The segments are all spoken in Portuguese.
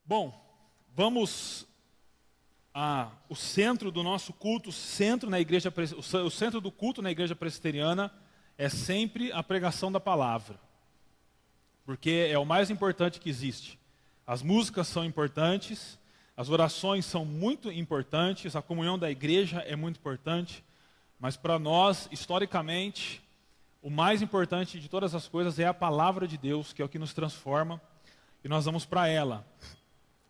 Bom, vamos o centro do nosso culto, o centro do culto na igreja presbiteriana é sempre a pregação da palavra, porque é o mais importante que existe. As músicas são importantes, as orações são muito importantes, a comunhão da igreja é muito importante, mas para nós, historicamente, o mais importante de todas as coisas é a palavra de Deus, que é o que nos transforma, e nós vamos para ela.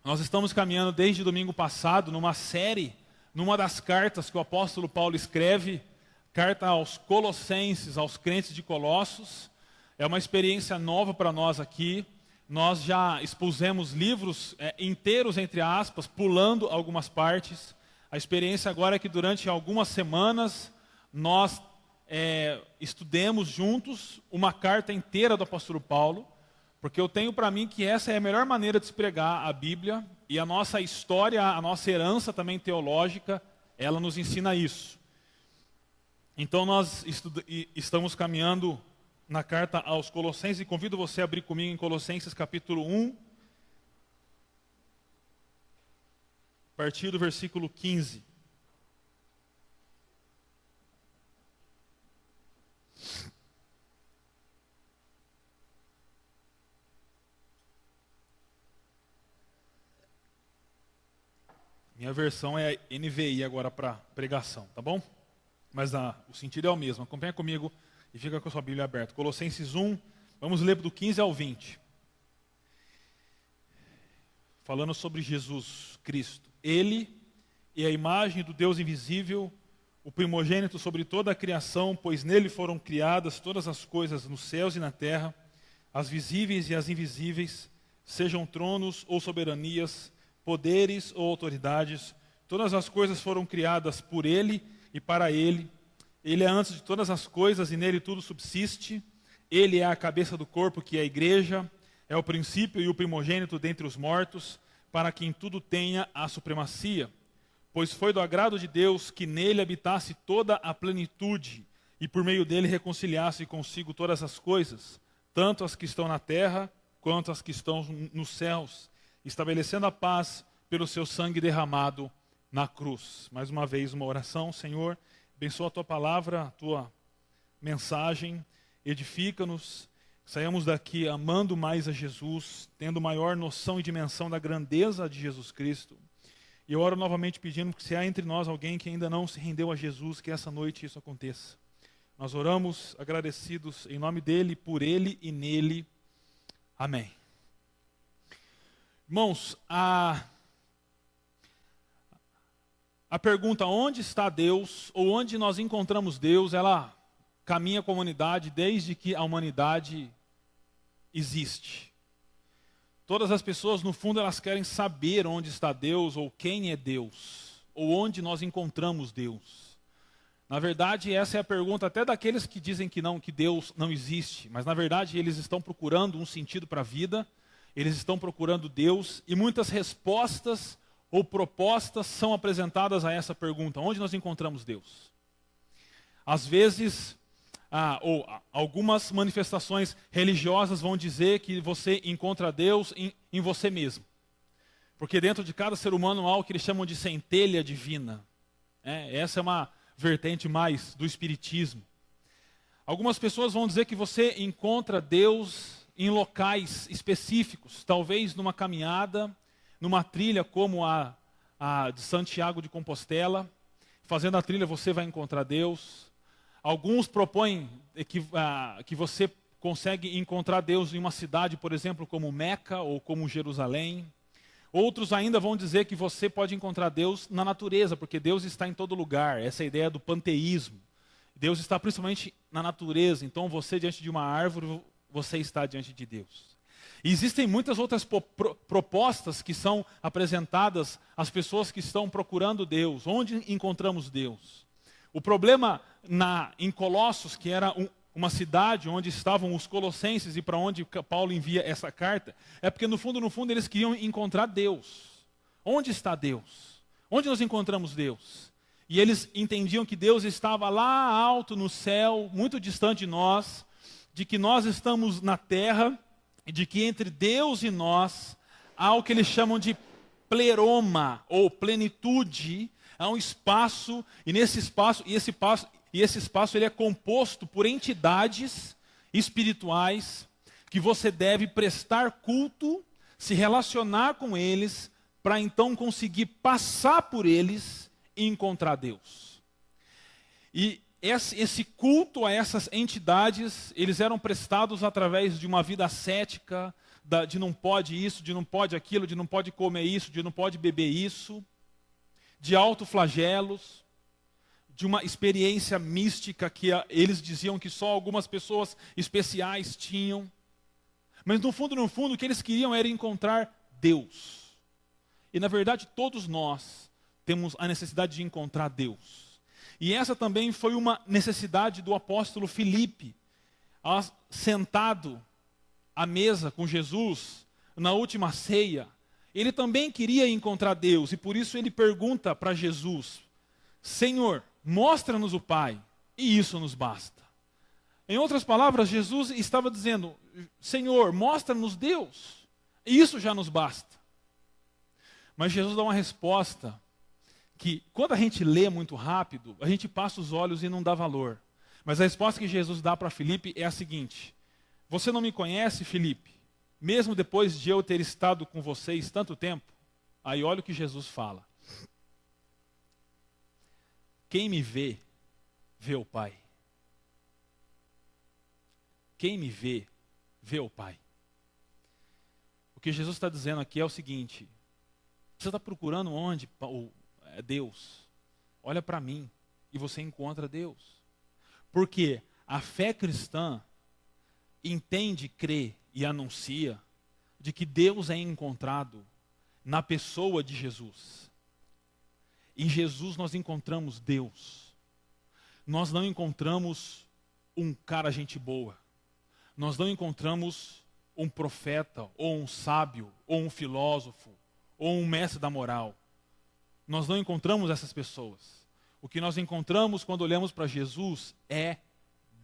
Nós estamos caminhando desde domingo passado numa série, numa das cartas que o apóstolo Paulo escreve, carta aos Colossenses, aos crentes de Colossos. É uma experiência nova para nós aqui. Nós já expusemos livros inteiros, entre aspas, pulando algumas partes. A experiência agora é que durante algumas semanas nós estudemos juntos uma carta inteira do apóstolo Paulo, porque eu tenho para mim que essa é a melhor maneira de se pregar a Bíblia, e a nossa história, a nossa herança também teológica, ela nos ensina isso. Então nós estamos caminhando na carta aos Colossenses, e convido você a abrir comigo em Colossenses capítulo 1, a partir do versículo 15. Minha versão é NVI agora para pregação, tá bom? Mas o sentido é o mesmo. Acompanha comigo e fica com a sua Bíblia aberta. Colossenses 1, vamos ler do 15 ao 20. Falando sobre Jesus Cristo. Ele é a imagem do Deus invisível, o primogênito sobre toda a criação, pois nele foram criadas todas as coisas nos céus e na terra, as visíveis e as invisíveis, sejam tronos ou soberanias, poderes ou autoridades, todas as coisas foram criadas por Ele e para Ele. Ele é antes de todas as coisas e nele tudo subsiste. Ele é a cabeça do corpo, que é a igreja, é o princípio e o primogênito dentre os mortos, para que em tudo tenha a supremacia. Pois foi do agrado de Deus que nele habitasse toda a plenitude e por meio dele reconciliasse consigo todas as coisas, tanto as que estão na terra quanto as que estão nos céus, estabelecendo a paz pelo seu sangue derramado na cruz. Mais uma vez uma oração. Senhor, abençoa a tua palavra, a tua mensagem, edifica-nos, saiamos daqui amando mais a Jesus, tendo maior noção e dimensão da grandeza de Jesus Cristo. E eu oro novamente pedindo que se há entre nós alguém que ainda não se rendeu a Jesus, que essa noite isso aconteça. Nós oramos agradecidos em nome dele, por ele e nele. Amém. Irmãos, a pergunta onde está Deus, ou onde nós encontramos Deus, ela caminha com a humanidade desde que a humanidade existe. Todas as pessoas, no fundo, elas querem saber onde está Deus, ou quem é Deus, ou onde nós encontramos Deus. Na verdade, essa é a pergunta até daqueles que dizem que Deus não existe, mas na verdade eles estão procurando um sentido para a vida. Eles estão procurando Deus e muitas respostas ou propostas são apresentadas a essa pergunta. Onde nós encontramos Deus? Às vezes, algumas manifestações religiosas vão dizer que você encontra Deus em você mesmo. Porque dentro de cada ser humano há o que eles chamam de centelha divina. Essa é uma vertente mais do espiritismo. Algumas pessoas vão dizer que você encontra Deus em locais específicos, talvez numa caminhada, numa trilha como a de Santiago de Compostela. Fazendo a trilha você vai encontrar Deus. Alguns propõem que você consegue encontrar Deus em uma cidade, por exemplo, como Meca ou como Jerusalém. Outros ainda vão dizer que você pode encontrar Deus na natureza, porque Deus está em todo lugar. Essa é a ideia do panteísmo. Deus está principalmente na natureza, então você diante de uma árvore, você está diante de Deus. E existem muitas outras propostas que são apresentadas às pessoas que estão procurando Deus. Onde encontramos Deus? O problema em Colossos, que era uma cidade onde estavam os colossenses e para onde Paulo envia essa carta, é porque no fundo eles queriam encontrar Deus. Onde está Deus? Onde nós encontramos Deus? E eles entendiam que Deus estava lá alto no céu, muito distante de nós, de que nós estamos na terra, e de que entre Deus e nós há o que eles chamam de pleroma, ou plenitude. Há um espaço, e nesse espaço, esse espaço ele é composto por entidades espirituais que você deve prestar culto, se relacionar com eles, para então conseguir passar por eles e encontrar Deus. E esse culto a essas entidades, eles eram prestados através de uma vida ascética, de não pode isso, de não pode aquilo, de não pode comer isso, de não pode beber isso, de autoflagelos, de uma experiência mística que eles diziam que só algumas pessoas especiais tinham. Mas no fundo, o que eles queriam era encontrar Deus. E na verdade todos nós temos a necessidade de encontrar Deus. E essa também foi uma necessidade do apóstolo Filipe, sentado à mesa com Jesus, na última ceia. Ele também queria encontrar Deus, e por isso ele pergunta para Jesus: Senhor, mostra-nos o Pai, e isso nos basta. Em outras palavras, Jesus estava dizendo: Senhor, mostra-nos Deus, e isso já nos basta. Mas Jesus dá uma resposta que, quando a gente lê muito rápido, a gente passa os olhos e não dá valor. Mas a resposta que Jesus dá para Filipe é a seguinte: você não me conhece, Filipe, mesmo depois de eu ter estado com vocês tanto tempo? Aí olha o que Jesus fala: quem me vê, vê o Pai. Quem me vê, vê o Pai. O que Jesus está dizendo aqui é o seguinte: você está procurando onde? Deus. Olha para mim e você encontra Deus. Porque a fé cristã entende, crê e anuncia de que Deus é encontrado na pessoa de Jesus. Em Jesus nós encontramos Deus. Nós não encontramos um cara gente boa. Nós não encontramos um profeta, ou um sábio, ou um filósofo, ou um mestre da moral. Nós não encontramos essas pessoas. O que nós encontramos quando olhamos para Jesus é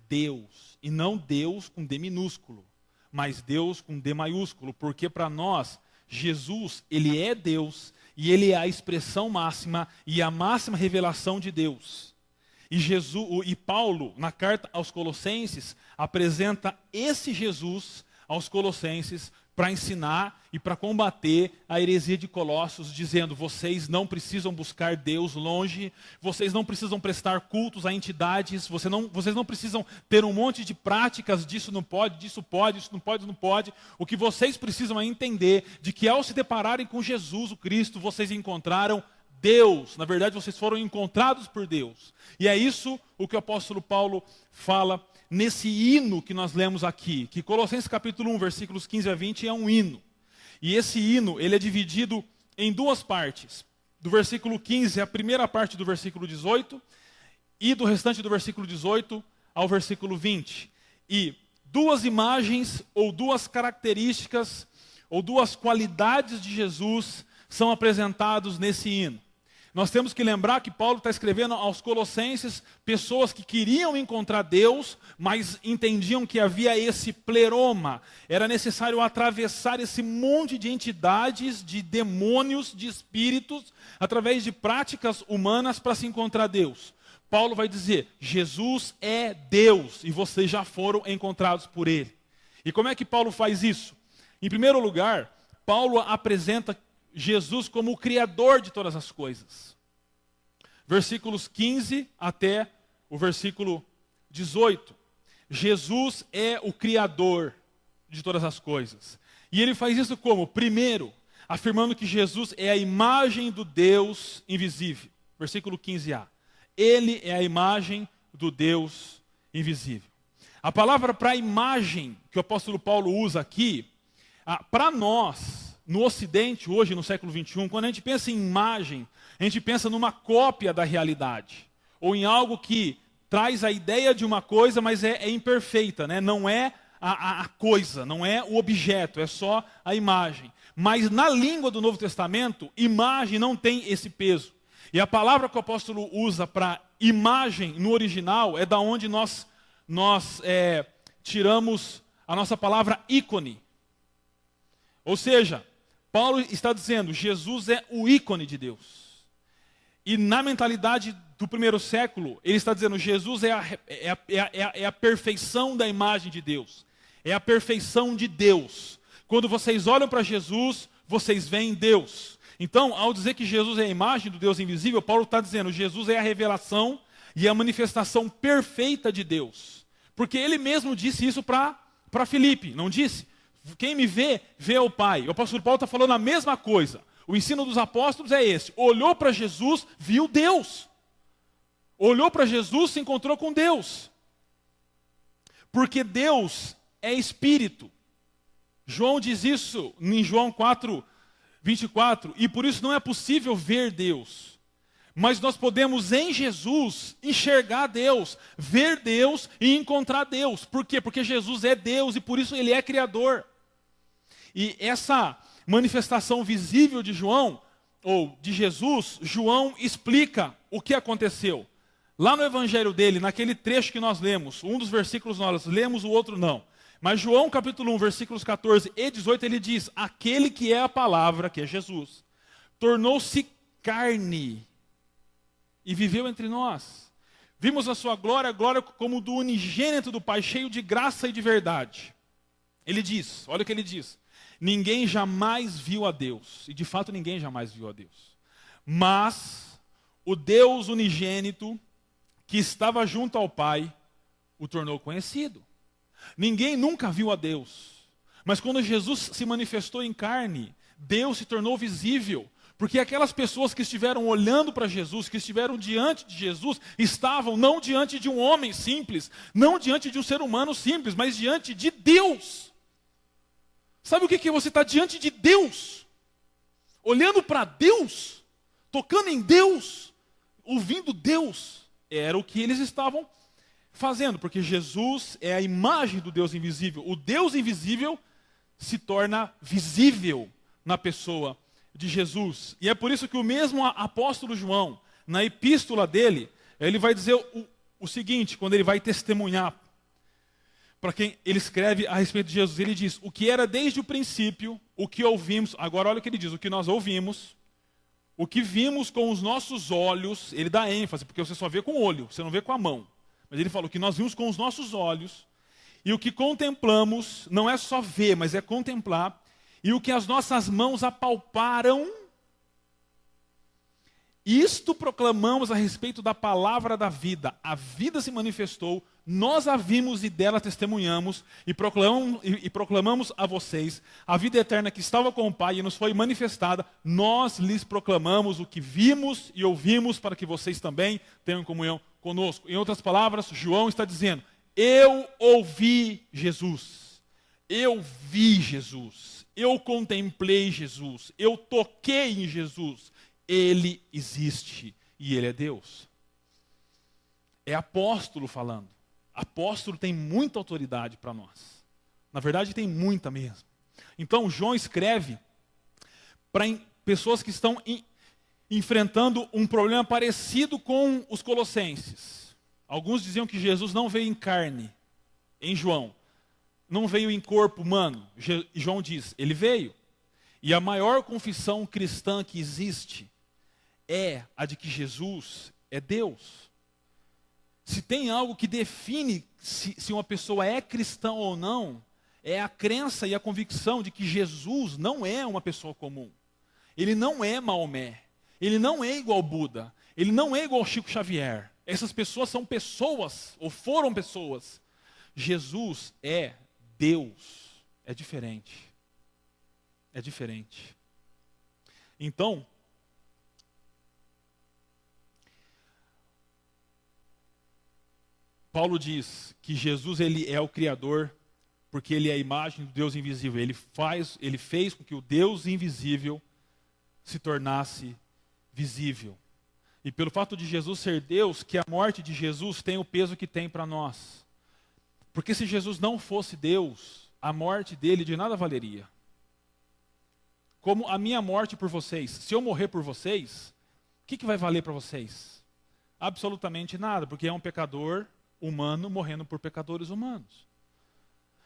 Deus. E não Deus com D minúsculo, mas Deus com D maiúsculo. Porque para nós, Jesus, ele é Deus, e ele é a expressão máxima e a máxima revelação de Deus. E Paulo, na carta aos Colossenses, apresenta esse Jesus aos Colossenses para ensinar e para combater a heresia de Colossos, dizendo: vocês não precisam buscar Deus longe, vocês não precisam prestar cultos a entidades, vocês não precisam ter um monte de práticas, disso não pode, disso pode, isso não pode, não pode. O que vocês precisam é entender de que ao se depararem com Jesus, o Cristo, vocês encontraram Deus. Na verdade, vocês foram encontrados por Deus. E é isso o que o apóstolo Paulo fala nesse hino que nós lemos aqui, que Colossenses capítulo 1, versículos 15 a 20 é um hino. E esse hino, ele é dividido em duas partes. Do versículo 15, a primeira parte do versículo 18, e do restante do versículo 18 ao versículo 20. E duas imagens, ou duas características, ou duas qualidades de Jesus são apresentados nesse hino. Nós temos que lembrar que Paulo está escrevendo aos Colossenses pessoas que queriam encontrar Deus, mas entendiam que havia esse pleroma. Era necessário atravessar esse monte de entidades, de demônios, de espíritos, através de práticas humanas para se encontrar Deus. Paulo vai dizer: Jesus é Deus e vocês já foram encontrados por Ele. E como é que Paulo faz isso? Em primeiro lugar, Paulo apresenta Jesus como o Criador de todas as coisas. Versículos 15 até o versículo 18. Jesus é o Criador de todas as coisas. E ele faz isso como? Primeiro, afirmando que Jesus é a imagem do Deus invisível. Versículo 15a. Ele é a imagem do Deus invisível. A palavra para imagem que o apóstolo Paulo usa aqui, para nós, no Ocidente, hoje, no século XXI, quando a gente pensa em imagem, a gente pensa numa cópia da realidade. Ou em algo que traz a ideia de uma coisa, mas é imperfeita, né? Não é a coisa, não é o objeto, é só a imagem. Mas na língua do Novo Testamento, imagem não tem esse peso. E a palavra que o apóstolo usa para imagem no original é da onde nós tiramos a nossa palavra ícone. Ou seja, Paulo está dizendo, Jesus é o ícone de Deus. E na mentalidade do primeiro século, ele está dizendo, Jesus é a perfeição da imagem de Deus. É a perfeição de Deus. Quando vocês olham para Jesus, vocês veem Deus. Então, ao dizer que Jesus é a imagem do Deus invisível, Paulo está dizendo, Jesus é a revelação e a manifestação perfeita de Deus. Porque ele mesmo disse isso para Filipe, não disse? Quem me vê, vê o Pai. O apóstolo Paulo está falando a mesma coisa. O ensino dos apóstolos é esse. Olhou para Jesus, viu Deus. Olhou para Jesus, se encontrou com Deus. Porque Deus é Espírito. João diz isso em João 4:24. E por isso não é possível ver Deus. Mas nós podemos em Jesus enxergar Deus, ver Deus e encontrar Deus. Por quê? Porque Jesus é Deus e por isso Ele é Criador. E essa manifestação visível de João, ou de Jesus, João explica o que aconteceu. Lá no evangelho dele, naquele trecho que nós lemos, um dos versículos nós lemos, o outro não. Mas João capítulo 1, versículos 14 e 18, ele diz, aquele que é a palavra, que é Jesus, tornou-se carne e viveu entre nós. Vimos a sua glória, a glória como do unigênito do Pai, cheio de graça e de verdade. Ele diz, olha o que ele diz, ninguém jamais viu a Deus, e de fato ninguém jamais viu a Deus. Mas o Deus unigênito, que estava junto ao Pai, o tornou conhecido. Ninguém nunca viu a Deus, mas quando Jesus se manifestou em carne, Deus se tornou visível, porque aquelas pessoas que estiveram olhando para Jesus, que estiveram diante de Jesus, estavam não diante de um homem simples, não diante de um ser humano simples, mas diante de Deus. Sabe o que é você estar diante de Deus? Olhando para Deus, tocando em Deus, ouvindo Deus. Era o que eles estavam fazendo, porque Jesus é a imagem do Deus invisível. O Deus invisível se torna visível na pessoa de Jesus. E é por isso que o mesmo apóstolo João, na epístola dele, ele vai dizer o seguinte, quando ele vai testemunhar para quem ele escreve a respeito de Jesus, ele diz, o que era desde o princípio, o que ouvimos, agora olha o que ele diz, o que nós ouvimos, o que vimos com os nossos olhos, ele dá ênfase, porque você só vê com o olho, você não vê com a mão. Mas ele fala, o que nós vimos com os nossos olhos, e o que contemplamos, não é só ver, mas é contemplar, e o que as nossas mãos apalparam, isto proclamamos a respeito da palavra da vida. A vida se manifestou, nós a vimos e dela testemunhamos, e proclamamos a vocês a vida eterna que estava com o Pai e nos foi manifestada. Nós lhes proclamamos o que vimos e ouvimos para que vocês também tenham comunhão conosco. Em outras palavras, João está dizendo, eu ouvi Jesus, eu vi Jesus, eu contemplei Jesus, eu toquei em Jesus. Ele existe e Ele é Deus. É apóstolo falando. Apóstolo tem muita autoridade para nós. Na verdade, tem muita mesmo. Então, João escreve para pessoas que estão enfrentando um problema parecido com os colossenses. Alguns diziam que Jesus não veio em carne, em João. Não veio em corpo humano. João diz, ele veio. E a maior confissão cristã que existe é a de que Jesus é Deus. Se tem algo que define se uma pessoa é cristã ou não, é a crença e a convicção de que Jesus não é uma pessoa comum. Ele não é Maomé. Ele não é igual Buda. Ele não é igual Chico Xavier. Essas pessoas são pessoas, ou foram pessoas. Jesus é Deus. É diferente. É diferente. Então, Paulo diz que Jesus ele é o Criador, porque ele é a imagem do Deus invisível. Ele fez com que o Deus invisível se tornasse visível. E pelo fato de Jesus ser Deus, que a morte de Jesus tem o peso que tem para nós. Porque se Jesus não fosse Deus, a morte dele de nada valeria. Como a minha morte por vocês. Se eu morrer por vocês, o que vai valer para vocês? Absolutamente nada, porque é um pecador humano morrendo por pecadores humanos.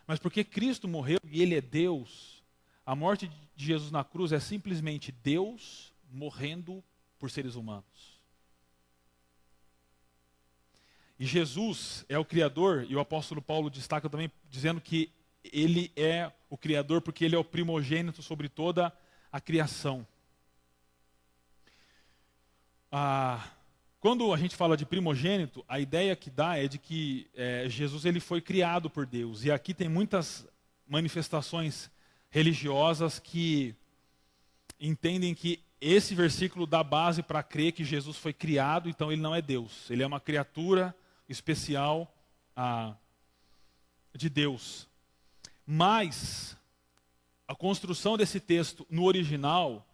Mas porque Cristo morreu e Ele é Deus, A morte de Jesus na cruz é simplesmente Deus morrendo por seres humanos. E Jesus é o Criador, e o apóstolo Paulo destaca também, dizendo que ele é o Criador porque ele é o primogênito sobre toda a criação. Quando a gente fala de primogênito, a ideia que dá é de que Jesus ele foi criado por Deus. E aqui tem muitas manifestações religiosas que entendem que esse versículo dá base para crer que Jesus foi criado, então ele não é Deus. Ele é uma criatura especial de Deus. Mas a construção desse texto no original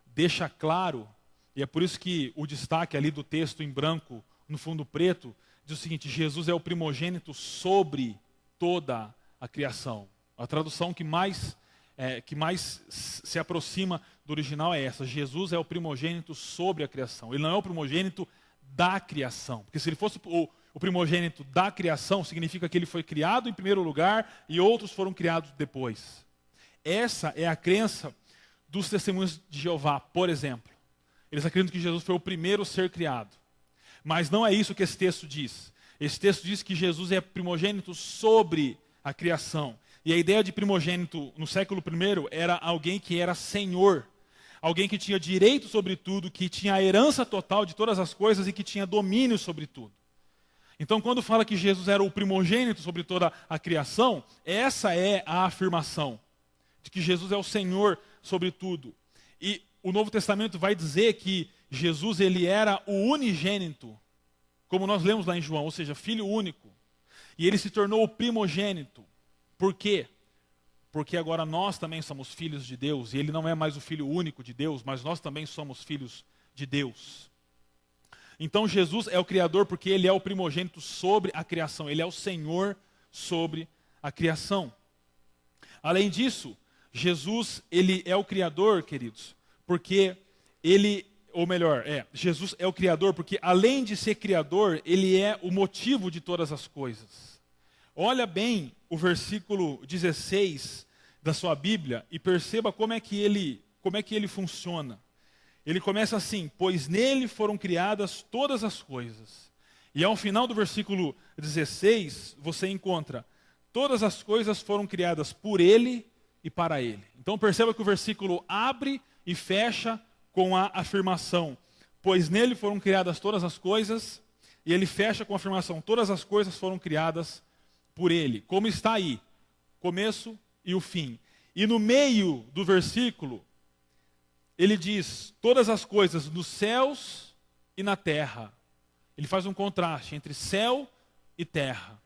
deixa claro, e é por isso que o destaque ali do texto em branco, no fundo preto, diz o seguinte: Jesus é o primogênito sobre toda a criação. A tradução que mais se aproxima do original é essa: Jesus é o primogênito sobre a criação. Ele não é o primogênito da criação. Porque se ele fosse o primogênito da criação, significa que ele foi criado em primeiro lugar e outros foram criados depois. Essa é a crença dos testemunhos de Jeová, por exemplo. Eles acreditam que Jesus foi o primeiro ser criado. Mas não é isso que esse texto diz. Esse texto diz que Jesus é primogênito sobre a criação. E a ideia de primogênito no século I era alguém que era senhor. Alguém que tinha direito sobre tudo, que tinha a herança total de todas as coisas e que tinha domínio sobre tudo. Então, quando fala que Jesus era o primogênito sobre toda a criação, essa é a afirmação de que Jesus é o Senhor sobre tudo. E o Novo Testamento vai dizer que Jesus ele era o unigênito, como nós lemos lá em João, ou seja, filho único. E ele se tornou o primogênito. Por quê? Porque agora nós também somos filhos de Deus, e ele não é mais o filho único de Deus, mas nós também somos filhos de Deus. Então Jesus é o Criador porque ele é o primogênito sobre a criação, ele é o Senhor sobre a criação. Além disso, Jesus ele é o Criador, queridos, porque Jesus é o Criador porque além de ser Criador, ele é o motivo de todas as coisas. Olha bem o versículo 16 da sua Bíblia e perceba como é que ele funciona. Ele começa assim: pois nele foram criadas todas as coisas. E ao final do versículo 16, você encontra: todas as coisas foram criadas por ele e para ele. Então perceba que o versículo abre e fecha com a afirmação: pois nele foram criadas todas as coisas, e ele fecha com a afirmação: todas as coisas foram criadas por ele. Como está aí, começo e o fim. E no meio do versículo, ele diz: todas as coisas nos céus e na terra. Ele faz um contraste entre céu e terra.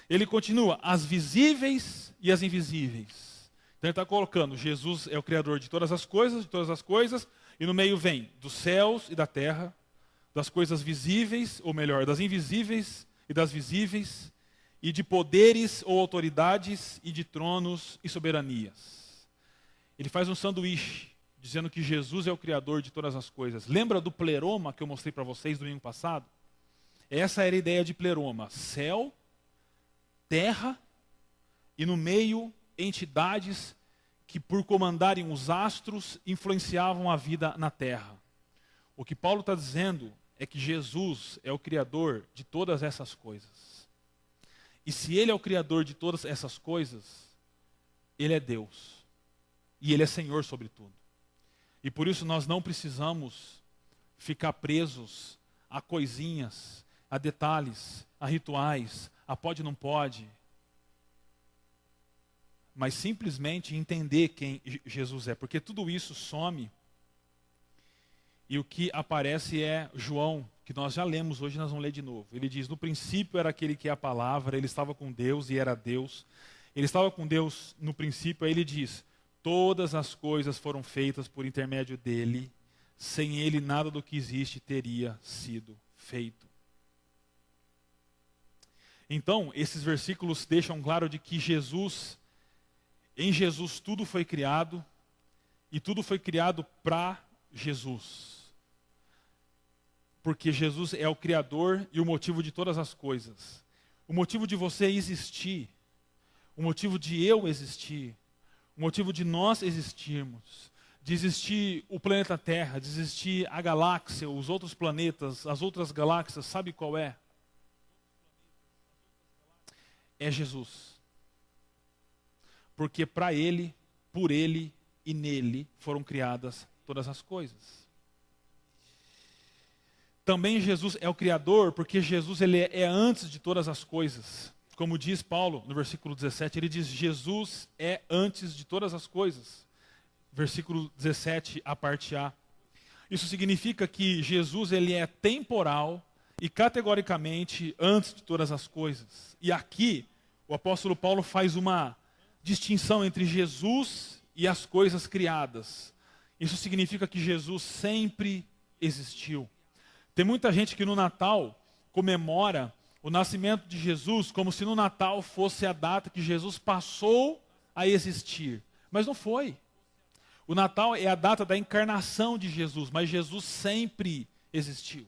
Ele continua: as visíveis e as invisíveis. Então ele está colocando: Jesus é o Criador de todas as coisas, e no meio vem dos céus e da terra, das coisas visíveis, ou melhor, das invisíveis e das visíveis, e de poderes ou autoridades, e de tronos e soberanias. Ele faz um sanduíche, dizendo que Jesus é o Criador de todas as coisas. Lembra do pleroma que eu mostrei para vocês domingo passado? Essa era a ideia de pleroma: céu, terra, e no meio entidades que por comandarem os astros influenciavam a vida na terra. O que Paulo está dizendo é que Jesus é o Criador de todas essas coisas. E se ele é o Criador de todas essas coisas, ele é Deus. E ele é Senhor sobre tudo. E por isso nós não precisamos ficar presos a coisinhas, a detalhes, a rituais, a pode não pode. Mas simplesmente entender quem Jesus é. Porque tudo isso some. E o que aparece é João, que nós já lemos, hoje nós vamos ler de novo. Ele diz: no princípio era aquele que é a palavra, ele estava com Deus e era Deus. Ele estava com Deus no princípio, aí ele diz: todas as coisas foram feitas por intermédio dele, sem ele nada do que existe teria sido feito. Então, esses versículos deixam claro de que em Jesus tudo foi criado, e tudo foi criado para Jesus. Porque Jesus é o Criador e o motivo de todas as coisas. O motivo de você existir, o motivo de eu existir, o motivo de nós existirmos, de existir o planeta Terra, de existir a galáxia, os outros planetas, as outras galáxias, sabe qual é? É Jesus. Porque para Ele, por Ele e nele foram criadas todas as coisas. Também Jesus é o Criador, porque Jesus ele é antes de todas as coisas. Como diz Paulo no versículo 17, ele diz: Jesus é antes de todas as coisas. Versículo 17, a parte A. Isso significa que Jesus ele é temporal e categoricamente antes de todas as coisas. E aqui o apóstolo Paulo faz uma distinção entre Jesus e as coisas criadas. Isso significa que Jesus sempre existiu. Tem muita gente que no Natal comemora o nascimento de Jesus como se no Natal fosse a data que Jesus passou a existir. Mas não foi. O Natal é a data da encarnação de Jesus, mas Jesus sempre existiu.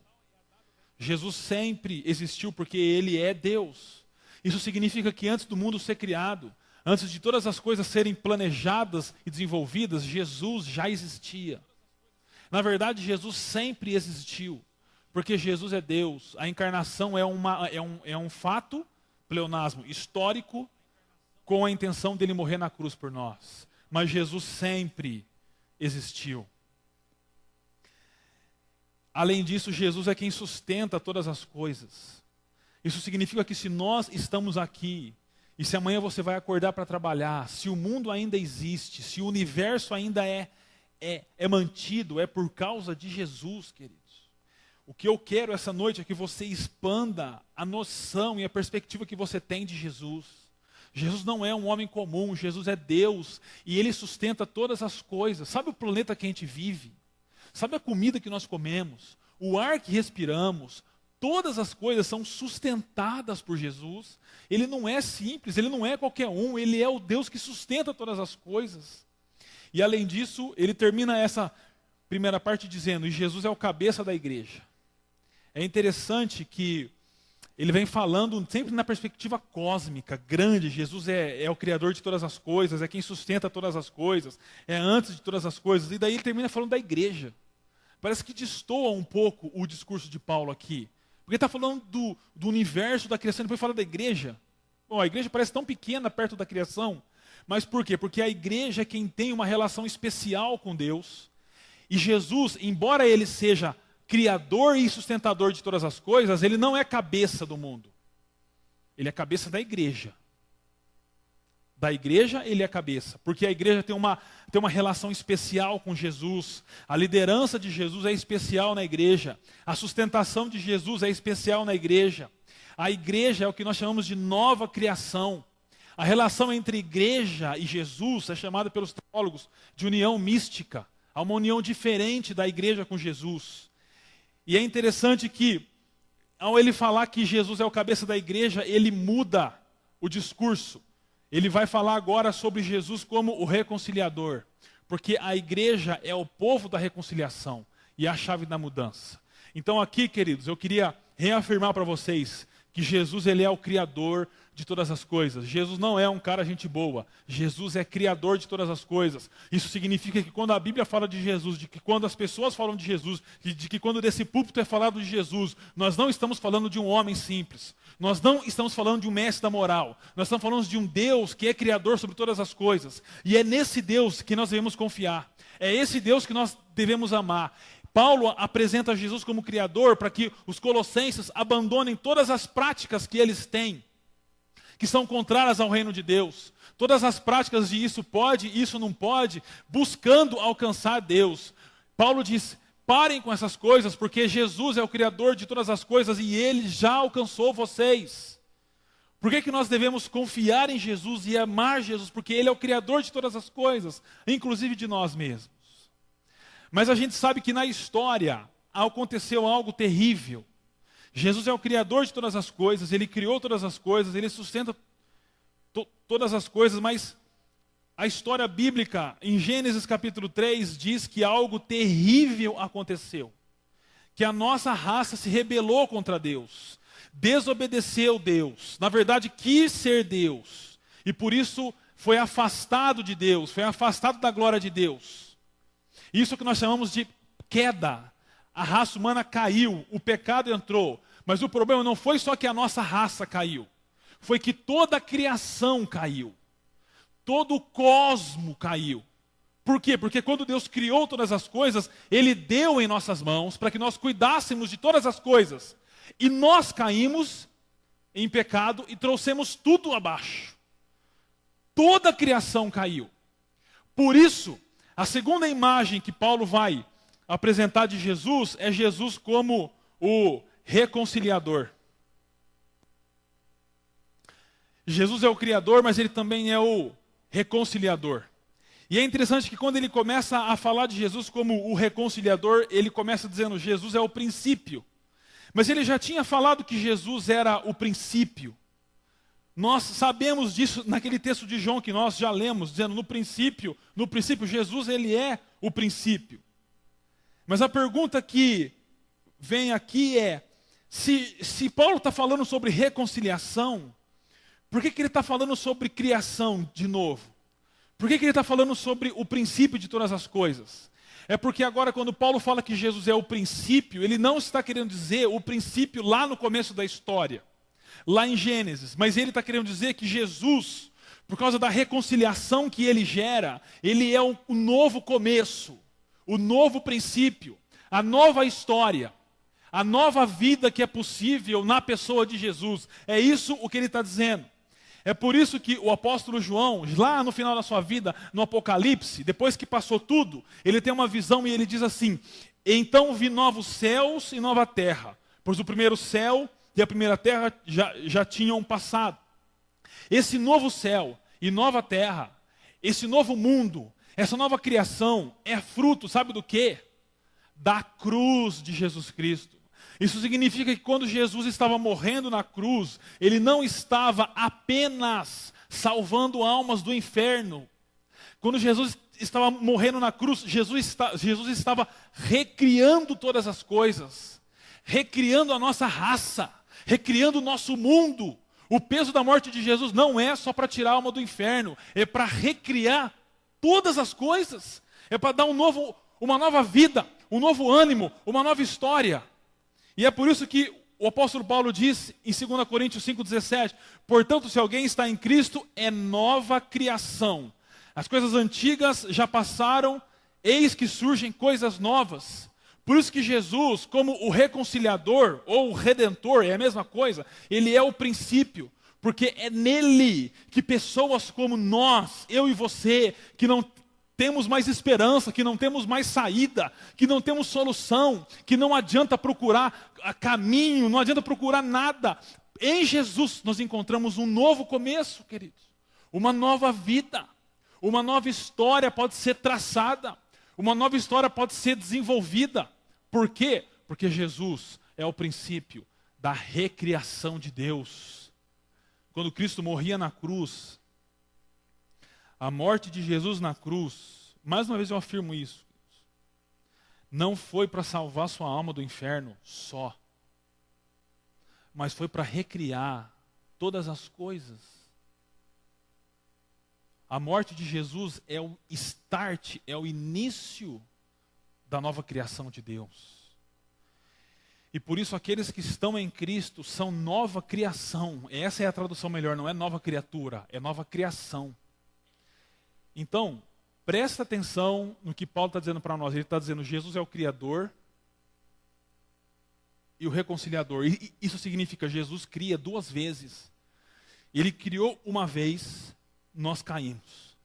Jesus sempre existiu porque Ele é Deus. Isso significa que antes do mundo ser criado, antes de todas as coisas serem planejadas e desenvolvidas, Jesus já existia. Na verdade, Jesus sempre existiu, porque Jesus é Deus. A encarnação é um fato, pleonasmo, histórico, com a intenção dele morrer na cruz por nós. Mas Jesus sempre existiu. Além disso, Jesus é quem sustenta todas as coisas. Isso significa que se nós estamos aqui, e se amanhã você vai acordar para trabalhar, se o mundo ainda existe, se o universo ainda é mantido, é por causa de Jesus, queridos. O que eu quero essa noite é que você expanda a noção e a perspectiva que você tem de Jesus. Jesus não é um homem comum, Jesus é Deus e Ele sustenta todas as coisas. Sabe o planeta que a gente vive? Sabe a comida que nós comemos? O ar que respiramos? Todas as coisas são sustentadas por Jesus. Ele não é simples, Ele não é qualquer um, Ele é o Deus que sustenta todas as coisas. E além disso, ele termina essa primeira parte dizendo: e Jesus é o cabeça da igreja. É interessante que ele vem falando sempre na perspectiva cósmica, grande. Jesus é o Criador de todas as coisas, é quem sustenta todas as coisas, é antes de todas as coisas. E daí ele termina falando da igreja. Parece que destoa um pouco o discurso de Paulo aqui. Porque ele está falando do universo da criação, depois fala da igreja. Bom, a igreja parece tão pequena perto da criação. Mas por quê? Porque a igreja é quem tem uma relação especial com Deus. E Jesus, embora ele seja criador e sustentador de todas as coisas, ele não é cabeça do mundo. Ele é cabeça da igreja. Da igreja ele é cabeça, porque a igreja tem uma relação especial com Jesus. A liderança de Jesus é especial na igreja. A sustentação de Jesus é especial na igreja. A igreja é o que nós chamamos de nova criação. A relação entre igreja e Jesus é chamada pelos teólogos de união mística. Há uma união diferente da igreja com Jesus. E é interessante que, ao ele falar que Jesus é o cabeça da igreja, ele muda o discurso. Ele vai falar agora sobre Jesus como o reconciliador. Porque a igreja é o povo da reconciliação e a chave da mudança. Então aqui, queridos, eu queria reafirmar para vocês que Jesus ele é o criador de todas as coisas. Jesus não é um cara gente boa. Jesus é criador de todas as coisas. Isso significa que quando a Bíblia fala de Jesus, de que quando as pessoas falam de Jesus, de que quando desse púlpito é falado de Jesus, nós não estamos falando de um homem simples. Nós não estamos falando de um mestre da moral. Nós estamos falando de um Deus que é criador sobre todas as coisas. E é nesse Deus que nós devemos confiar. É esse Deus que nós devemos amar. Paulo apresenta Jesus como criador para que os colossenses abandonem todas as práticas que eles têm, que são contrárias ao reino de Deus. Todas as práticas de isso pode, isso não pode, buscando alcançar Deus. Paulo diz: parem com essas coisas, porque Jesus é o Criador de todas as coisas e Ele já alcançou vocês. Por que nós devemos confiar em Jesus e amar Jesus? Porque Ele é o Criador de todas as coisas, inclusive de nós mesmos. Mas a gente sabe que na história aconteceu algo terrível. Jesus é o Criador de todas as coisas, Ele criou todas as coisas, Ele sustenta todas as coisas, mas a história bíblica, em Gênesis capítulo 3, diz que algo terrível aconteceu. Que a nossa raça se rebelou contra Deus, desobedeceu Deus, na verdade quis ser Deus, e por isso foi afastado de Deus, foi afastado da glória de Deus. Isso que nós chamamos de queda. A raça humana caiu, o pecado entrou. Mas o problema não foi só que a nossa raça caiu, foi que toda a criação caiu. Todo o cosmo caiu. Por quê? Porque quando Deus criou todas as coisas, Ele deu em nossas mãos para que nós cuidássemos de todas as coisas. E nós caímos em pecado e trouxemos tudo abaixo. Toda a criação caiu. Por isso, a segunda imagem que Paulo vai apresentar de Jesus é Jesus como o reconciliador. Jesus é o Criador, mas Ele também é o reconciliador. E é interessante que quando ele começa a falar de Jesus como o reconciliador, ele começa dizendo Jesus é o princípio. Mas ele já tinha falado que Jesus era o princípio. Nós sabemos disso naquele texto de João que nós já lemos, dizendo no princípio Jesus ele é o princípio. Mas a pergunta que vem aqui é, se Paulo está falando sobre reconciliação, por que ele está falando sobre criação de novo? Por que ele está falando sobre o princípio de todas as coisas? É porque agora quando Paulo fala que Jesus é o princípio, ele não está querendo dizer o princípio lá no começo da história, lá em Gênesis, mas ele está querendo dizer que Jesus, por causa da reconciliação que ele gera, ele é o novo começo, o novo princípio, a nova história, a nova vida que é possível na pessoa de Jesus. É isso o que ele está dizendo. É por isso que o apóstolo João, lá no final da sua vida, no Apocalipse, depois que passou tudo, ele tem uma visão e ele diz assim: então vi novos céus e nova terra, pois o primeiro céu e a primeira terra já tinham passado. Esse novo céu e nova terra, esse novo mundo, essa nova criação é fruto, sabe do quê? Da cruz de Jesus Cristo. Isso significa que quando Jesus estava morrendo na cruz, Ele não estava apenas salvando almas do inferno. Quando Jesus estava morrendo na cruz, Jesus estava recriando todas as coisas, recriando a nossa raça, recriando o nosso mundo. O peso da morte de Jesus não é só para tirar a alma do inferno, é para recriar todas as coisas, é para dar uma nova vida, um novo ânimo, uma nova história. E é por isso que o apóstolo Paulo diz em 2 Coríntios 5,17, portanto, se alguém está em Cristo, é nova criação. As coisas antigas já passaram, eis que surgem coisas novas. Por isso que Jesus, como o reconciliador ou o redentor, é a mesma coisa, ele é o princípio. Porque é nele que pessoas como nós, eu e você, que não temos mais esperança, que não temos mais saída, que não temos solução, que não adianta procurar caminho, não adianta procurar nada. Em Jesus nós encontramos um novo começo, queridos. Uma nova vida, uma nova história pode ser traçada, uma nova história pode ser desenvolvida. Por quê? Porque Jesus é o princípio da recriação de Deus. Quando Cristo morria na cruz, a morte de Jesus na cruz, mais uma vez eu afirmo isso, não foi para salvar sua alma do inferno só, mas foi para recriar todas as coisas. A morte de Jesus é o start, é o início da nova criação de Deus. E por isso aqueles que estão em Cristo são nova criação. Essa é a tradução melhor, não é nova criatura, é nova criação. Então, presta atenção no que Paulo está dizendo para nós. Ele está dizendo, Jesus é o Criador e o reconciliador. E isso significa, Jesus cria duas vezes. Ele criou uma vez, nós caímos.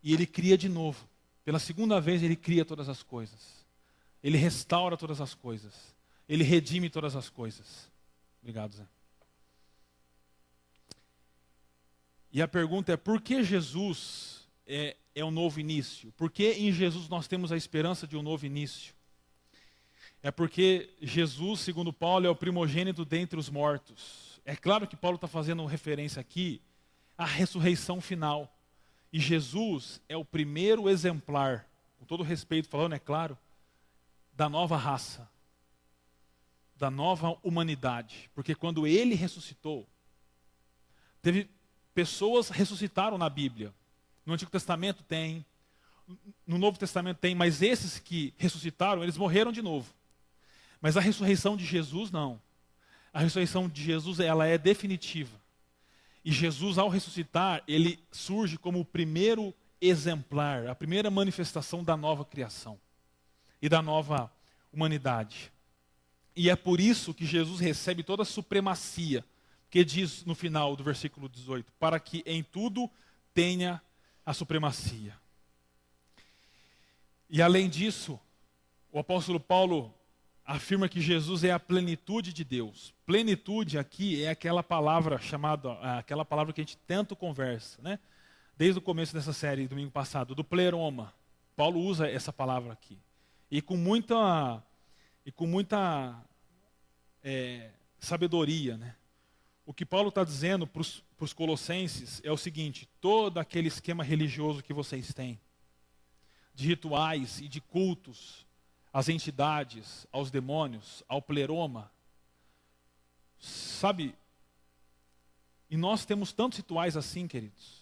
E Ele cria de novo. Pela segunda vez, Ele cria todas as coisas. Ele restaura todas as coisas. Ele redime todas as coisas. Obrigado, Zé. E a pergunta é, por que Jesus é um novo início? Porque em Jesus nós temos a esperança de um novo início. É porque Jesus, segundo Paulo, é o primogênito dentre os mortos. É claro que Paulo está fazendo referência aqui à ressurreição final. E Jesus é o primeiro exemplar, com todo respeito falando, é claro, da nova raça, da nova humanidade. Porque quando Ele ressuscitou, pessoas ressuscitaram na Bíblia. No Antigo Testamento tem, no Novo Testamento tem, mas esses que ressuscitaram, eles morreram de novo. Mas a ressurreição de Jesus, não. A ressurreição de Jesus, ela é definitiva. E Jesus, ao ressuscitar, ele surge como o primeiro exemplar, a primeira manifestação da nova criação e da nova humanidade. E é por isso que Jesus recebe toda a supremacia, que diz no final do versículo 18, para que em tudo tenha a supremacia. E além disso, o apóstolo Paulo afirma que Jesus é a plenitude de Deus. Plenitude aqui é aquela palavra aquela palavra que a gente tanto conversa, né? Desde o começo dessa série, domingo passado, do pleroma. Paulo usa essa palavra aqui. E com muita sabedoria, né? O que Paulo está dizendo para os colossenses é o seguinte: todo aquele esquema religioso que vocês têm, de rituais e de cultos às entidades, aos demônios, ao pleroma, sabe? E nós temos tantos rituais assim, queridos.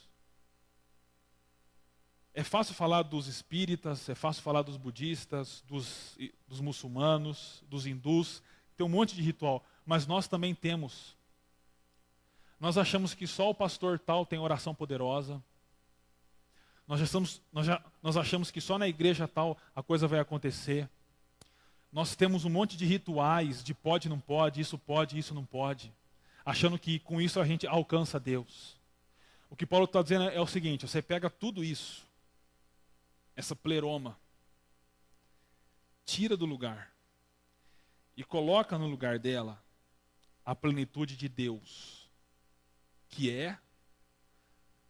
É fácil falar dos espíritas, é fácil falar dos budistas, dos muçulmanos, dos hindus, tem um monte de ritual, mas nós também temos. Nós achamos que só o pastor tal tem oração poderosa. Nós achamos que só na igreja tal a coisa vai acontecer. Nós temos um monte de rituais de pode, não pode, isso não pode. Achando que com isso a gente alcança Deus. O que Paulo está dizendo é o seguinte: você pega tudo isso, essa pleroma, tira do lugar e coloca no lugar dela a plenitude de Deus, que é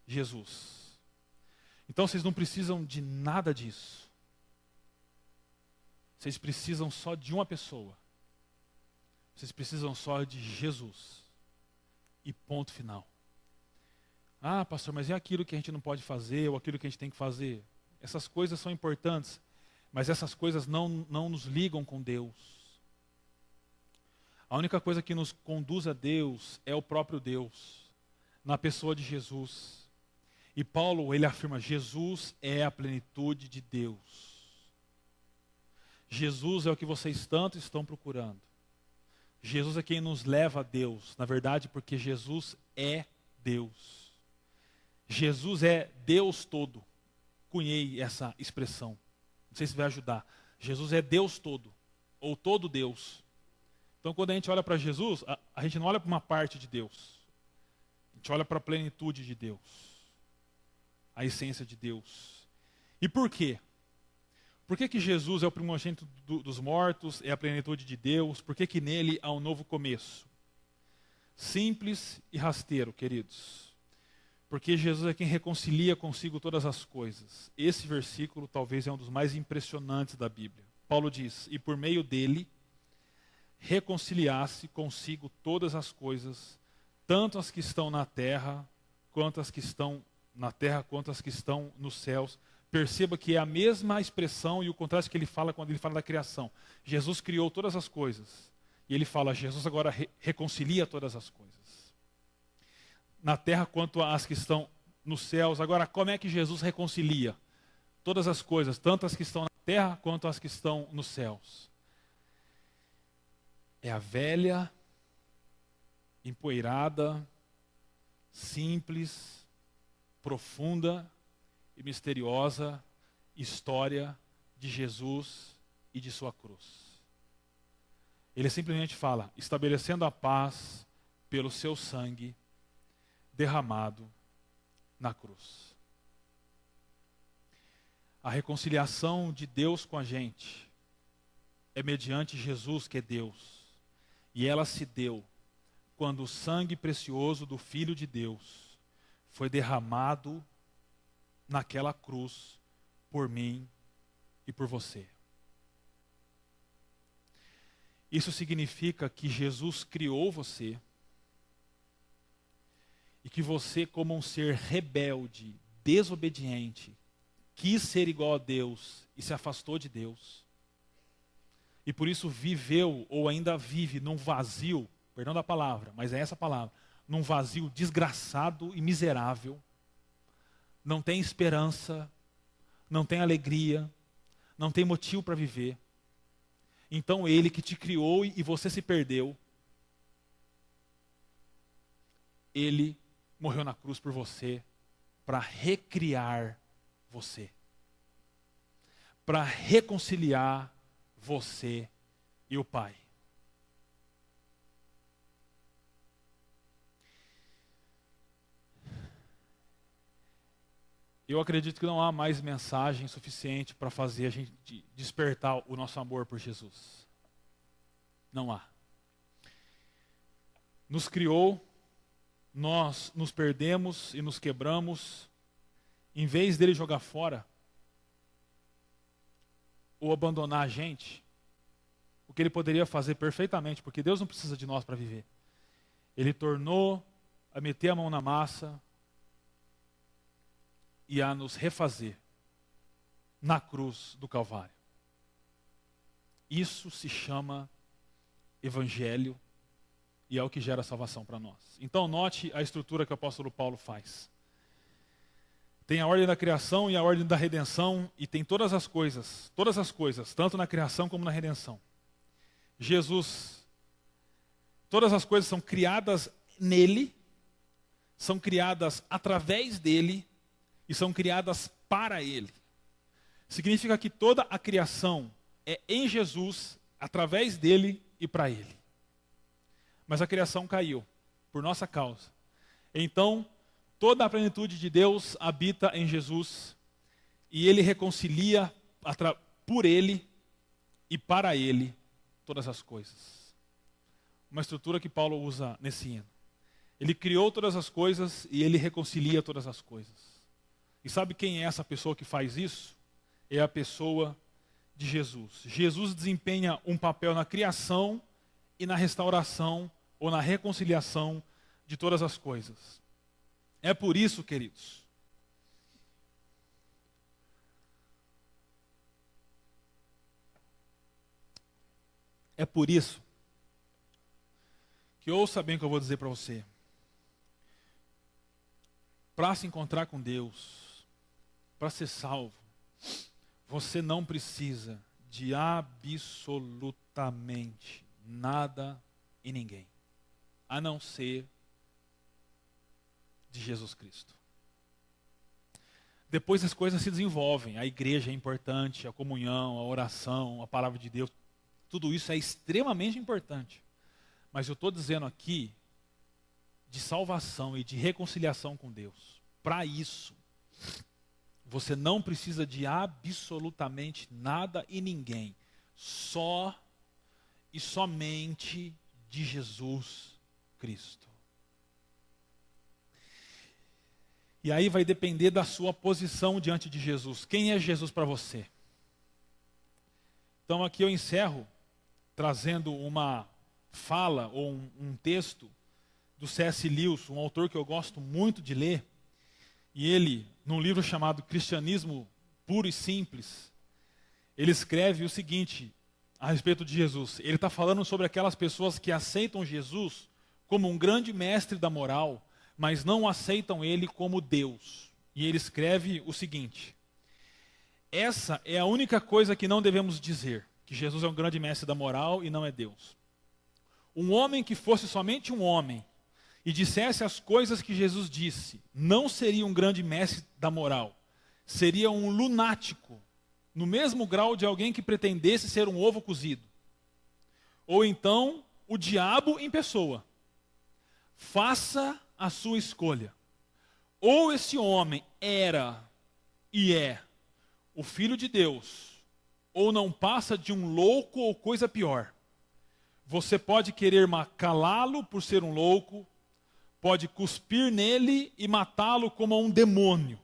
Jesus. Então vocês não precisam de nada disso. Vocês precisam só de uma pessoa. Vocês precisam só de Jesus. E ponto final. Ah, pastor, mas é aquilo que a gente não pode fazer, ou aquilo que a gente tem que fazer. Essas coisas são importantes, mas essas coisas não nos ligam com Deus. A única coisa que nos conduz a Deus é o próprio Deus, na pessoa de Jesus. E Paulo, ele afirma: Jesus é a plenitude de Deus. Jesus é o que vocês tanto estão procurando. Jesus é quem nos leva a Deus, na verdade, porque Jesus é Deus. Jesus é Deus todo. Cunhei essa expressão. Não sei se vai ajudar. Jesus é Deus todo, ou todo Deus. Então, quando a gente olha para Jesus, a gente não olha para uma parte de Deus. A gente olha para a plenitude de Deus, a essência de Deus. E por quê? Por que Jesus é o primogênito dos mortos, é a plenitude de Deus? Por que nele há um novo começo? Simples e rasteiro, queridos. Porque Jesus é quem reconcilia consigo todas as coisas. Esse versículo talvez é um dos mais impressionantes da Bíblia. Paulo diz: e por meio dele reconciliasse consigo todas as coisas, tanto as que estão na terra, quanto as que estão nos céus. Perceba que é a mesma expressão e o contraste que ele fala quando ele fala da criação. Jesus criou todas as coisas. E ele fala: Jesus agora reconcilia todas as coisas. Na terra quanto as que estão nos céus. Agora, como é que Jesus reconcilia todas as coisas, tanto as que estão na terra quanto as que estão nos céus? É a velha, empoeirada, simples, profunda e misteriosa história de Jesus e de sua cruz. Ele simplesmente fala: estabelecendo a paz pelo seu sangue derramado na cruz. A reconciliação de Deus com a gente é mediante Jesus, que é Deus. E ela se deu quando o sangue precioso do Filho de Deus foi derramado naquela cruz por mim e por você. Isso significa que Jesus criou você e que você, como um ser rebelde, desobediente, quis ser igual a Deus e se afastou de Deus. E por isso viveu ou ainda vive num vazio, perdão da palavra, mas é essa palavra, num vazio desgraçado e miserável, não tem esperança, não tem alegria, não tem motivo para viver. Então Ele que te criou e você se perdeu, Ele morreu na cruz por você para recriar você, para reconciliar você e o Pai. Eu acredito que não há mais mensagem suficiente para fazer a gente despertar o nosso amor por Jesus. Não há. Nos criou, nós nos perdemos e nos quebramos. Em vez dele jogar fora ou abandonar a gente, o que ele poderia fazer perfeitamente, porque Deus não precisa de nós para viver. Ele tornou a meter a mão na massa e a nos refazer na cruz do Calvário. Isso se chama Evangelho e é o que gera salvação para nós. Então note a estrutura que o apóstolo Paulo faz. Tem a ordem da criação e a ordem da redenção, e tem todas as coisas, tanto na criação como na redenção. Jesus, todas as coisas são criadas nele, são criadas através dele, e são criadas para Ele. Significa que toda a criação é em Jesus, através dele e para Ele. Mas a criação caiu, por nossa causa. Então, toda a plenitude de Deus habita em Jesus, e Ele reconcilia por Ele e para Ele todas as coisas. Uma estrutura que Paulo usa nesse hino. Ele criou todas as coisas e Ele reconcilia todas as coisas. E sabe quem é essa pessoa que faz isso? É a pessoa de Jesus. Jesus desempenha um papel na criação e na restauração ou na reconciliação de todas as coisas. É por isso, queridos, que ouça bem o que eu vou dizer para você. Para se encontrar com Deus, para ser salvo, você não precisa de absolutamente nada e ninguém, a não ser de Jesus Cristo. Depois as coisas se desenvolvem, a igreja é importante, a comunhão, a oração, a palavra de Deus, tudo isso é extremamente importante. Mas eu estou dizendo aqui de salvação e de reconciliação com Deus. Para isso, você não precisa de absolutamente nada e ninguém. Só e somente de Jesus Cristo. E aí vai depender da sua posição diante de Jesus. Quem é Jesus para você? Então aqui eu encerro trazendo uma fala ou um texto do C.S. Lewis, um autor que eu gosto muito de ler. E ele, num livro chamado Cristianismo Puro e Simples, ele escreve o seguinte a respeito de Jesus. Ele está falando sobre aquelas pessoas que aceitam Jesus como um grande mestre da moral, mas não aceitam ele como Deus. E ele escreve o seguinte: essa é a única coisa que não devemos dizer, que Jesus é um grande mestre da moral e não é Deus. Um homem que fosse somente um homem e dissesse as coisas que Jesus disse, não seria um grande mestre da moral, seria um lunático, no mesmo grau de alguém que pretendesse ser um ovo cozido. Ou então, o diabo em pessoa. Faça a sua escolha. Ou esse homem era e é o Filho de Deus, ou não passa de um louco ou coisa pior. Você pode querer calá-lo por ser um louco, pode cuspir nele e matá-lo como a um demônio,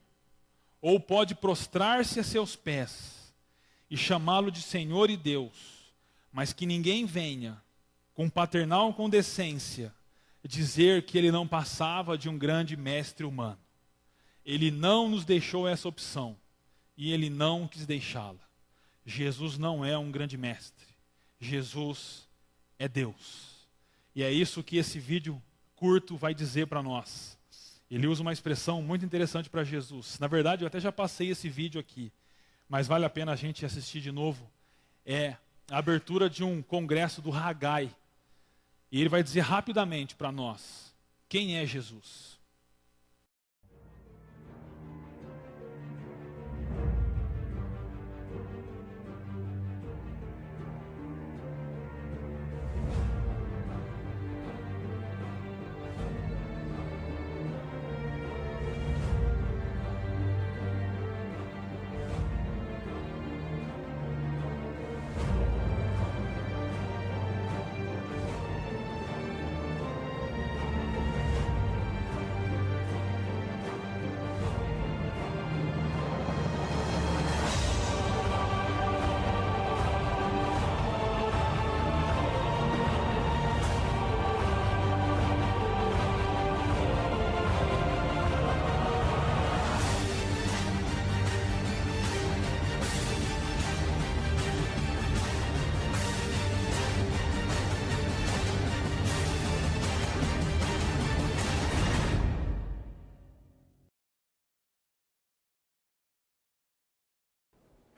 ou pode prostrar-se a seus pés e chamá-lo de Senhor e Deus, mas que ninguém venha, com paternal condescência, dizer que ele não passava de um grande mestre humano. Ele não nos deixou essa opção, e ele não quis deixá-la. Jesus não é um grande mestre, Jesus é Deus. E é isso que esse vídeo curto vai dizer para nós. Ele usa uma expressão muito interessante para Jesus. Na verdade, eu até já passei esse vídeo aqui, mas vale a pena a gente assistir de novo. É a abertura de um congresso do Haggai. E ele vai dizer rapidamente para nós quem é Jesus.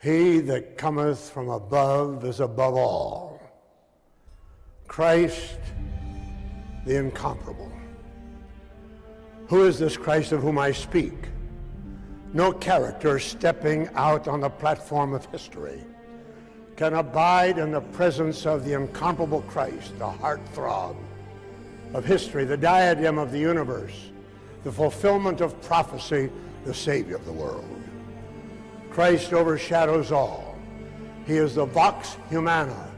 He that cometh from above is above all. Christ, the incomparable. Who is this Christ of whom I speak? No character stepping out on the platform of history can abide in the presence of the incomparable Christ, the heartthrob of history, the diadem of the universe, the fulfillment of prophecy, the Savior of the world. Christ overshadows all. He is the vox humana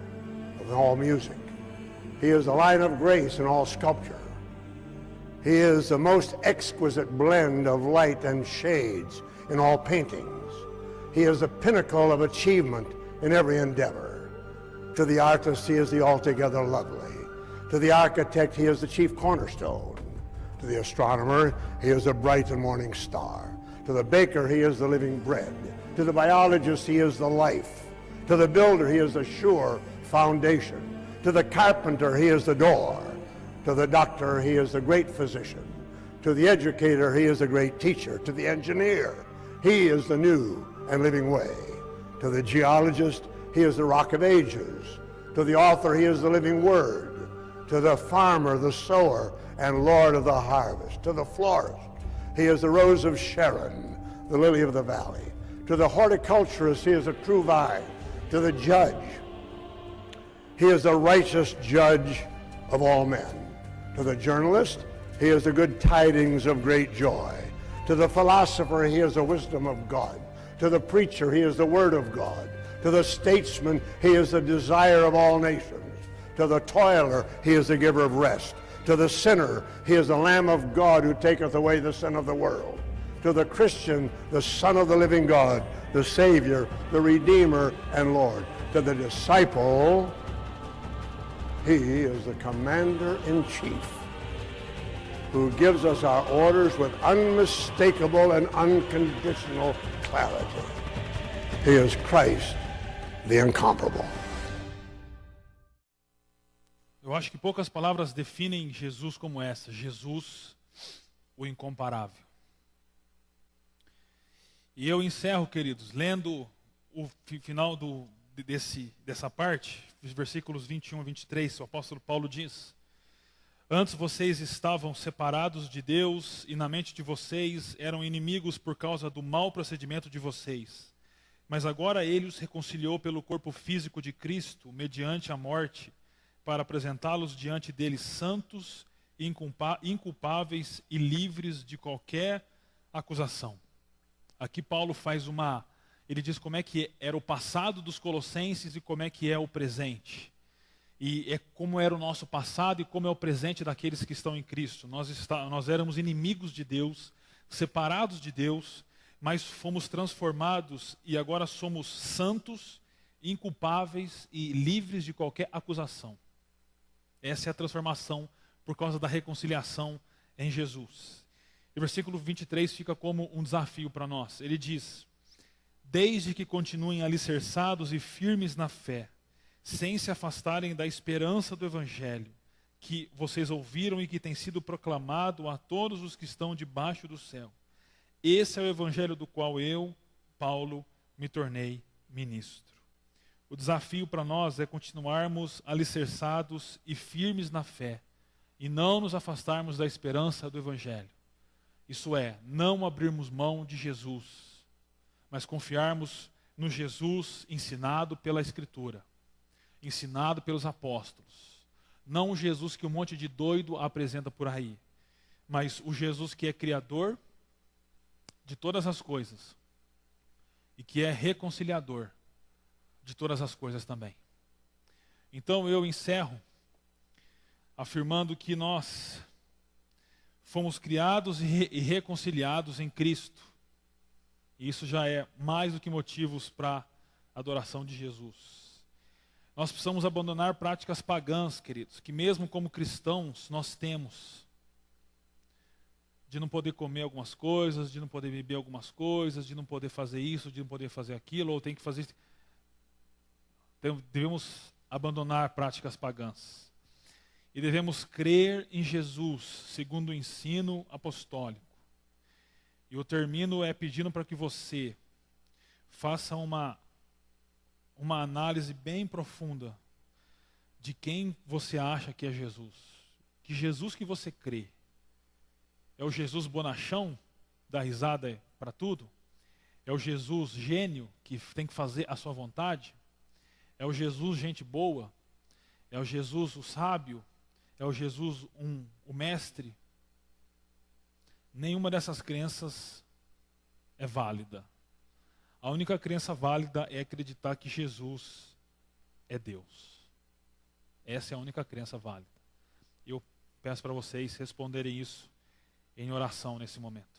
of all music. He is the line of grace in all sculpture. He is the most exquisite blend of light and shades in all paintings. He is the pinnacle of achievement in every endeavor. To the artist, he is the altogether lovely. To the architect, he is the chief cornerstone. To the astronomer, he is the bright and morning star. To the baker, he is the living bread. To the biologist, he is the life. To the builder, he is the sure foundation. To the carpenter, he is the door. To the doctor, he is the great physician. To the educator, he is the great teacher. To the engineer, he is the new and living way. To the geologist, he is the rock of ages. To the author, he is the living word. To the farmer, the sower, and Lord of the harvest. To the florist, he is the rose of Sharon, the lily of the valley. To the horticulturist, he is a true vine. To the judge, he is the righteous judge of all men. To the journalist, he is the good tidings of great joy. To the philosopher, he is the wisdom of God. To the preacher, he is the word of God. To the statesman, he is the desire of all nations. To the toiler, he is the giver of rest. To the sinner, he is the Lamb of God who taketh away the sin of the world. To the Christian, the Son of the living God, the Savior, the Redeemer, and Lord. To the disciple, he is the commander-in-chief who gives us our orders with unmistakable and unconditional clarity. He is Christ, the incomparable. Eu acho que poucas palavras definem Jesus como essa. Jesus, o incomparável. E eu encerro, queridos, lendo o final dessa parte, os versículos 21 e 23, o apóstolo Paulo diz: antes vocês estavam separados de Deus e na mente de vocês eram inimigos por causa do mau procedimento de vocês. Mas agora ele os reconciliou pelo corpo físico de Cristo, mediante a morte, para apresentá-los diante dele santos, inculpáveis e livres de qualquer acusação. Aqui Paulo ele diz como é que era o passado dos colossenses e como é que é o presente. E é como era o nosso passado e como é o presente daqueles que estão em Cristo. Nós éramos inimigos de Deus, separados de Deus, mas fomos transformados e agora somos santos, inculpáveis e livres de qualquer acusação. Essa é a transformação por causa da reconciliação em Jesus. E o versículo 23 fica como um desafio para nós. Ele diz: desde que continuem alicerçados e firmes na fé, sem se afastarem da esperança do Evangelho, que vocês ouviram e que tem sido proclamado a todos os que estão debaixo do céu. Esse é o evangelho do qual eu, Paulo, me tornei ministro. O desafio para nós é continuarmos alicerçados e firmes na fé e não nos afastarmos da esperança do evangelho. Isso é, não abrirmos mão de Jesus, mas confiarmos no Jesus ensinado pela Escritura, ensinado pelos apóstolos. Não o Jesus que um monte de doido apresenta por aí, mas o Jesus que é criador de todas as coisas e que é reconciliador de todas as coisas também. Então eu encerro afirmando que nós fomos criados e reconciliados em Cristo. E isso já é mais do que motivos para a adoração de Jesus. Nós precisamos abandonar práticas pagãs, queridos, que mesmo como cristãos nós temos. De não poder comer algumas coisas, de não poder beber algumas coisas, de não poder fazer isso, de não poder fazer aquilo, ou tem que fazer isso. Devemos abandonar práticas pagãs. E devemos crer em Jesus, segundo o ensino apostólico. E eu termino pedindo para que você faça uma análise bem profunda de quem você acha que é Jesus. Que Jesus que você crê é o Jesus bonachão, dá risada para tudo? É o Jesus gênio que tem que fazer a sua vontade? É o Jesus gente boa? É o Jesus o sábio? É o Jesus o mestre? Nenhuma dessas crenças é válida. A única crença válida é acreditar que Jesus é Deus. Essa é a única crença válida. Eu peço para vocês responderem isso em oração nesse momento.